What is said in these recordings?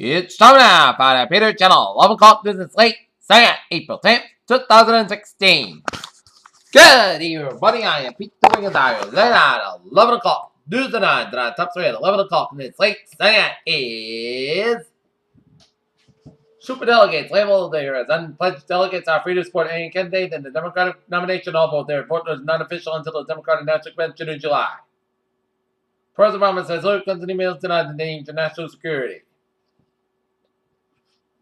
It's time now for the Peter Channel 11 o'clock business late, Saturday, April 10th, 2016. Good evening, everybody. I am Peter Wiggins. Then at 11 o'clock, news tonight, top 3 at 11 o'clock, and it's late, Saturday is super delegates labeled there as unpledged delegates are free to support any candidate in the Democratic nomination, although their vote is not official until the Democratic National Convention in July. President Obama says Hillary Clinton emails denied the danger to national security.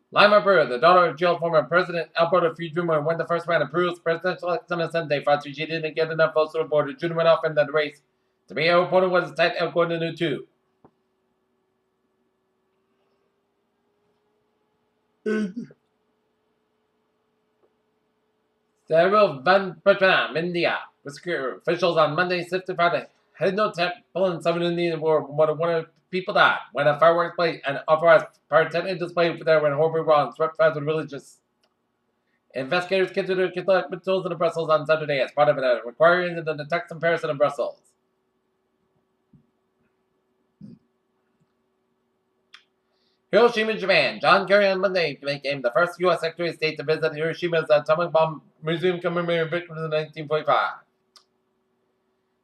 Lima Brewer, the daughter of jailed former President Alberto Fujimori, won the first round of Peru's presidential election on Sunday. After she didn't get enough votes to the board, June went off in the race. To be her opponent was a tight according to two. Several Van Petra, India, officials on Monday sifted out a had no temple in southern India where more than 100 people died when a fireworks display and authorized pyrotechnic display there when horribly wrong swept past the religious. Investigators continued to collect materials in Brussels on Saturday as part of an inquiry into the attacks in Paris and in Brussels. Hiroshima, Japan. John Kerry on Monday became the first U.S. Secretary of State to visit Hiroshima's atomic bomb museum commemorating victims in 1945.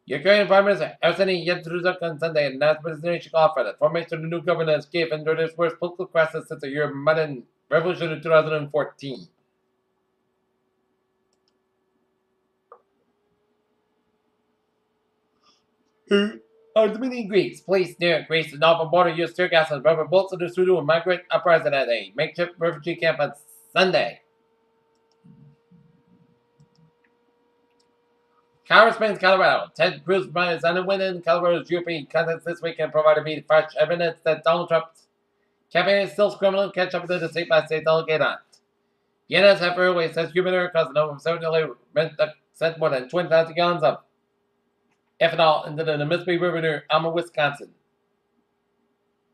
Ukrainian Prime Minister Arseniy Yatsenjuk on Sunday announced presidential call for the formation of the new government as Kiev endured its worst political crisis since the Euromaidan Revolution in 2014. Armenian Greeks, police near Greece's northern border used tear gas and rubber bullets to disrupt a migrant uprising at a makeshift refugee camp on Sunday. Congressman Colorado Ted Cruz is on a win in Colorado's European contest this weekend, provided me fresh evidence that Donald Trump's campaign is still scrambling to catch up with the state-by-state delegate on it. Vienna's Half Airways says human error caused over 7 sent more than 20,000 gallons of ethanol into the Mississippi River near Alma, Wisconsin.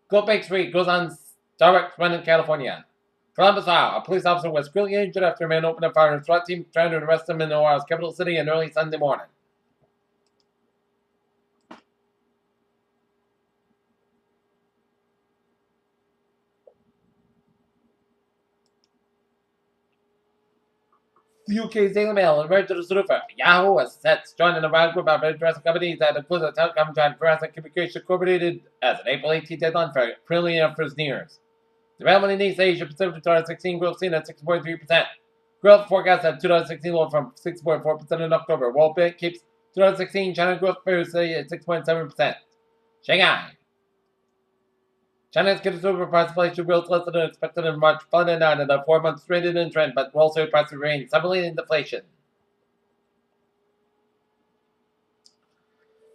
Gold Bake Street goes on direct run in California. Columbus, Ohio. A police officer was critically injured after a man opened a fire and a SWAT team trying to arrest him in Ohio's capital city in early Sunday morning. The UK's Daily Mail and Register Surfer. Yahoo has set joining a round group of interested companies that includes a telecom giant Verizon Communications Incorporated as an April 18th deadline for trillion of years. Development in East Asia Pacific 2016 growth seen at 6.3%. Growth forecast at 2016 low from 6.4% in October. World Bank keeps 2016 China growth figures at 6.7%. Shanghai. China's consumer price inflation growth less than expected in March, flattened out at a 4 month straight in trend, but wholesale prices remain stubbornly in deflation.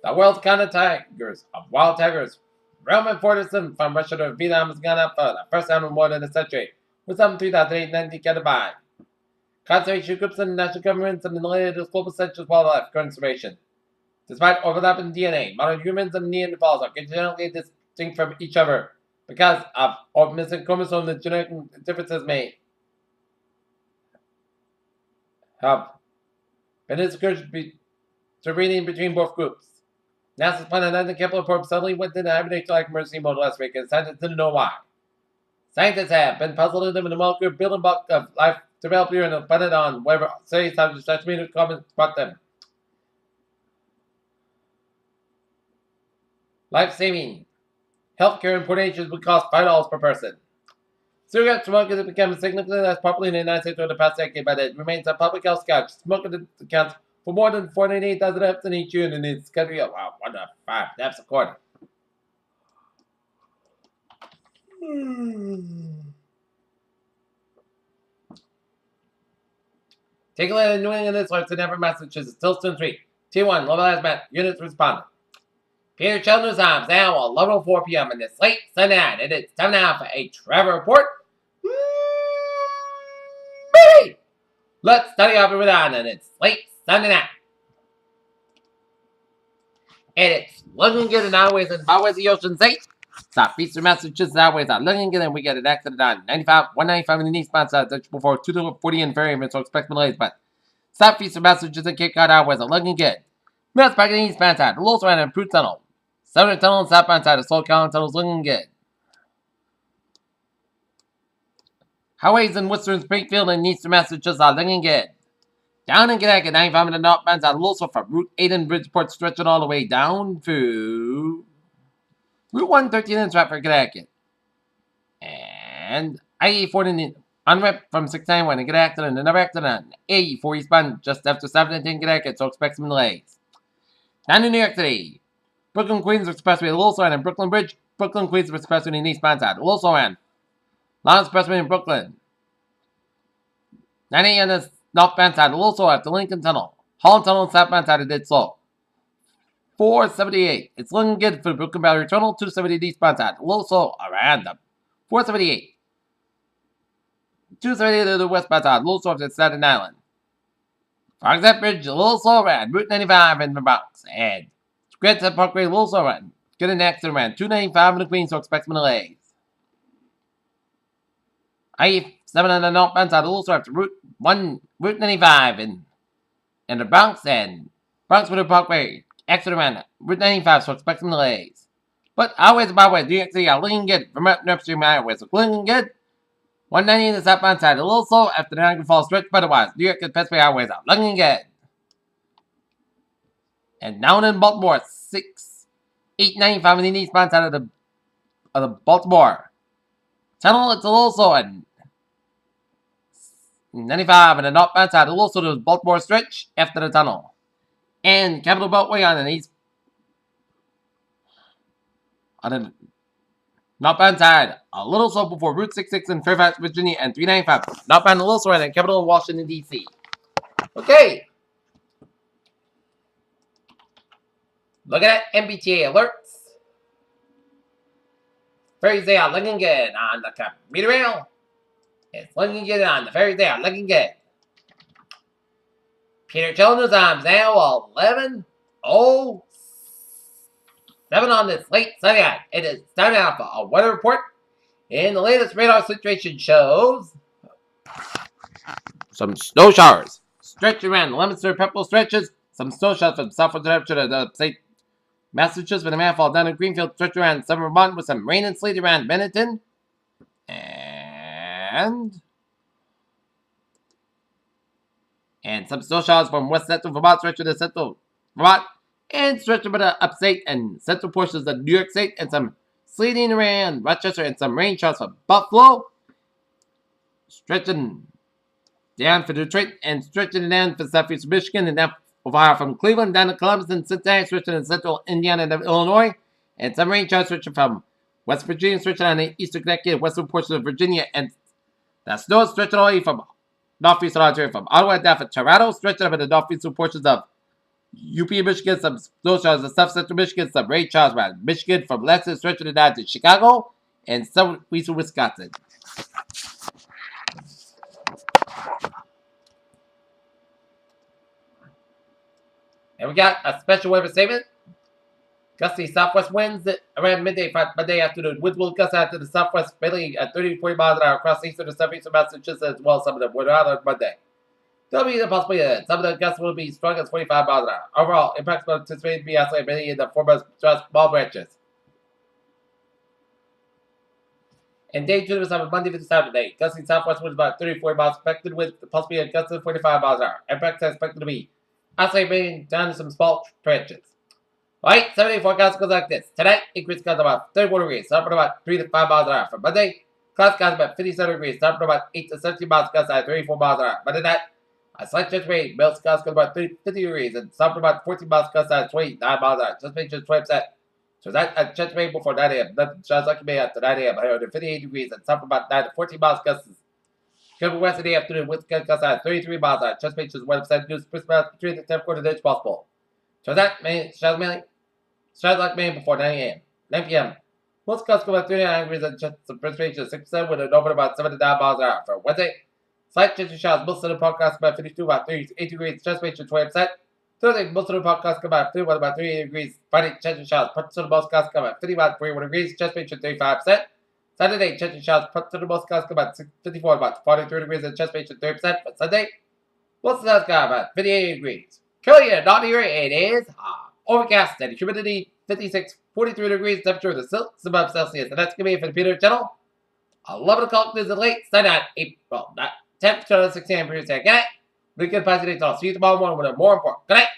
The world's counter tigers of wild tigers. Roman Fortison from Russia to Vietnam has gone up for the first time in more than a century, with some 3,890 catified. Conservation groups and national governments have been related to global centers wildlife conservation. Despite overlapping DNA, modern humans and Neanderthals are genetically distinct from each other because of missing chromosomes that genetic differences may have been intervening between both groups. NASA's Planet 9 Kepler probe suddenly went into hibernation-like emergency mode last week, and scientists didn't know why. Scientists have been puzzled into the molecular building block of life developed here on the planet on whatever studies have such meter comments about them. Life-saving healthcare in poor nations would cost $5 per person. Cigarette smoking has become significantly less popular in the United States over the past decade, but it remains a public health scourge. Smoking accounts for more than 408,000 deaths in each year in this country. Wow, 1.5 deaths a quarter. Take a look at New England Insults in Everett, Massachusetts. Tilston Street. T1, Level Hazmat. Units responded. Peter Children's Times now at 11:04 p.m. in this late Sunday night. It is time now for a travel report. Baby! Let's study off with on, and it's late Sunday night. And it's looking good in highways and byways of the Ocean State. Southeastern Massachusetts highways are looking good, and we get an accident on 195 in the eastbound side, that's before 240 and variant, so expect delays, but Southeastern Massachusetts and Cape Cod highways are looking good. Mass back in the eastbound side, the Lowell and Improved Tunnel. Southern Tunnel and southbound side of Slow Collins Tunnel is looking good. Highways in Western Springfield and Eastern Massachusetts are looking good. Down in Connecticut, 95 in the northbound out of Louisville from Route 8 in Bridgeport, stretching all the way down to Route 113 in Stratford, Connecticut. And I-84 unrep from 691 in Connecticut and another accident. A4 eastbound just after 710 Connecticut, so expect some delays. Down in New York City, Brooklyn Queens Expressway, Little Soran and Brooklyn Bridge, Brooklyn Queens Expressway in eastbound side, Little Soran, Long Expressway in Brooklyn. 90 on the northbound side, Little Soran after Lincoln Tunnel, Holland Tunnel and southbound side, it did slow. 478. It's looking good for the Brooklyn Battery Tunnel, 270 eastbound side, Little slow around them. 478. 278 to the westbound side, Little slow to Staten Island. Foxhead Bridge, a little slow around, Route 95 in the Bronx, and Grand Central Parkway, a little slow around. Get an accident around 295 in the Queens, so expect some delays. I-7 on the northbound side, a little slow after Route 95 in the Bronx, and Bronx River Parkway, accident around Route 95, so expect some delays. But always about way, New York City are looking good from upstream highways, so looking good. 190 in the southbound side, a little slow after the Niagara Falls stretch, but otherwise, New York and Pennsylvania highways are looking good. And down in Baltimore, 895 in the eastbound side of the Baltimore tunnel, it's a little slow, and 95 in the northbound side, a little slow to the Baltimore stretch after the tunnel. And Capital Beltway on the northbound side, a little slow before Route 66 in Fairfax, Virginia, and 395. Northbound a little slow in Capital in Washington, D.C. Okay. Look at that MBTA alerts. Ferries they are looking good on the commuter rail. It's looking good on the ferries they are looking good. Peter Children's times now 11:07 on this late Sunday night. It is time now for a weather report. And the latest radar situation shows some snow showers stretching around the Leominster Pepperell stretches. Some snow showers from southwest Hampshire to upstate Massachusetts with a manfall down in Greenfield, stretching around southern Vermont with some rain and sleet around Bennington. And some snow showers from west central Vermont, stretching to central Vermont, and stretching to the upstate and central portions of New York State, and some sleeting around Rochester, and some rain showers from Buffalo, stretching down for Detroit, and stretching down for southeast Michigan, and down Ohio from Cleveland down to Columbus and Cincinnati, stretching in central Indiana and Illinois, and some rain showers stretching from West Virginia, stretching on the eastern Connecticut, western portions of Virginia, and the snow stretching all the way from northeastern Ontario, from Ottawa down to Toronto, stretching up in the northeastern portions of UP Michigan, some snow showers in south central Michigan, some rain showers around Michigan from Leicester, stretching it down to Chicago, and southeastern Wisconsin. And we got a special weather statement. Gusty southwest winds around midday Monday afternoon. Winds will gust out to the southwest, mainly at 30 to 40 miles an hour across eastern and southeastern Massachusetts, as well as some of them were out on Monday. There'll be the possibility some of the gusts will be strong as 45 miles an hour. Overall, impacts will anticipate to be isolated mainly in the foremost small branches. And day 2 of Monday through Saturday, gusty southwest winds about 30 to 40 miles expected with the possibility of gusts of 45 miles an hour. Impacts are expected to be isolated mainly down to some small branches. Alright, 7-day forecast goes like this. Tonight, increase clouds about 34 degrees, up to about 3 to 5 miles an hour. For Monday, clouds about 57 degrees, up to about 8 to 17 miles, gusts at 34 miles an hour. Monday night, a slight chance of rain, melt clouds about 50 degrees, and some about 14 miles, gusts at 29 miles an hour. Just make sure 20%. So that a chance of rain before 9 a.m. Nothing shines like May after 9 a.m. 158 degrees, and some about 9 to 14 miles, gusts. Coming west in the afternoon, with gusts at 33 miles an hour. Just make sure 1% news, between the 10th quarter inch possible. So that shines mainly. Start like May before 9 a.m. 9 p.m. Most gusts go about 39 degrees and just some precipitation 6% with an over about 7 to 9 miles an hour. For Wednesday, slight chance of showers. Most of the podcast about 52, about 38 degrees. Just make sure 20%. Thursday, most of the podcast come about 31, about 38 degrees. Friday, chance of showers. Parts of the most gusts come about 50, about 41 degrees. Just make sure 35%. Saturday, chance of showers. Parts of the most gusts come about 54, about 43 degrees. And just make sure 30%. But Sunday, most of the gusts come about 58 degrees. Currently, not here, it is overcast and humidity 56, 43 degrees, temperature of the above Celsius. And that's going to be it for the Peter channel. 11 o'clock is the late Sunday, April 10th, 2016. Good night. Weekend positive. I'll see you tomorrow morning with a more important. Good night.